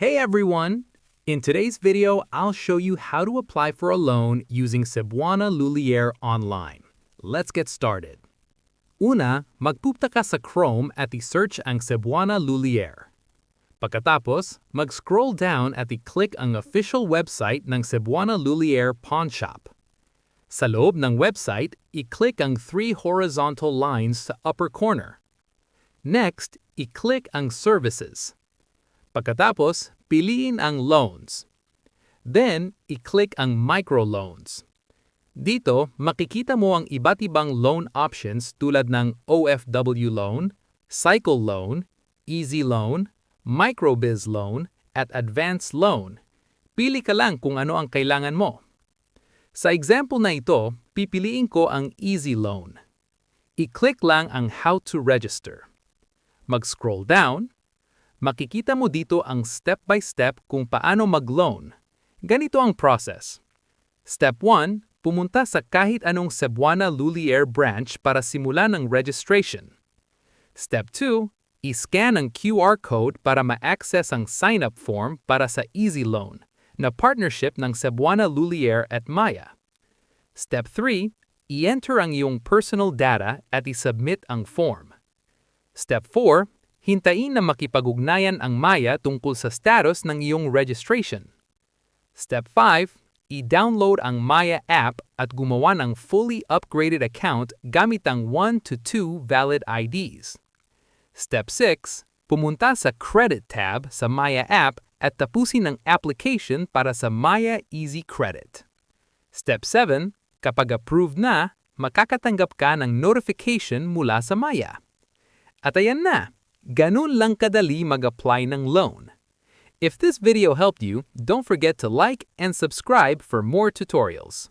Hey everyone! In today's video, I'll show you how to apply for a loan using Cebuana Lhuillier online. Let's get started. Una, magpunta ka sa Chrome at i-search ang Cebuana Lhuillier. Pagkatapos, mag-scroll down at i-click ang official website ng Cebuana Lhuillier Pawn Shop. Sa loob ng website, i-click ang 3 horizontal lines sa upper corner. Next, i-click ang Services. Pagkatapos, piliin ang Loans. Then, i-click ang Microloans. Dito, makikita mo ang iba't ibang loan options tulad ng OFW loan, cycle loan, easy loan, microbiz loan, at advanced loan. Pili ka lang kung ano ang kailangan mo. Sa example na ito, pipiliin ko ang easy loan. I-click lang ang How to Register. Mag-scroll down. Makikita mo dito ang step-by-step kung paano mag-loan. Ganito ang process. Step 1, pumunta sa kahit anong Cebuana Lhuillier branch para simulan ang registration. Step 2, i-scan ang QR code para ma-access ang sign-up form para sa Easy Loan, na partnership ng Cebuana Lhuillier at Maya. Step 3, i-enter ang iyong personal data at i-submit ang form. Step 4, hintayin na makipag-ugnayan ang Maya tungkol sa status ng iyong registration. Step 5, i-download ang Maya app at gumawa ng fully upgraded account gamit ang 1 to 2 valid IDs. Step 6, pumunta sa Credit tab sa Maya app at tapusin ang application para sa Maya Easy Credit. Step 7, kapag approved na, makakatanggap ka ng notification mula sa Maya. At ayan na! Ganun lang kadali mag-apply ng loan. If this video helped you, don't forget to like and subscribe for more tutorials.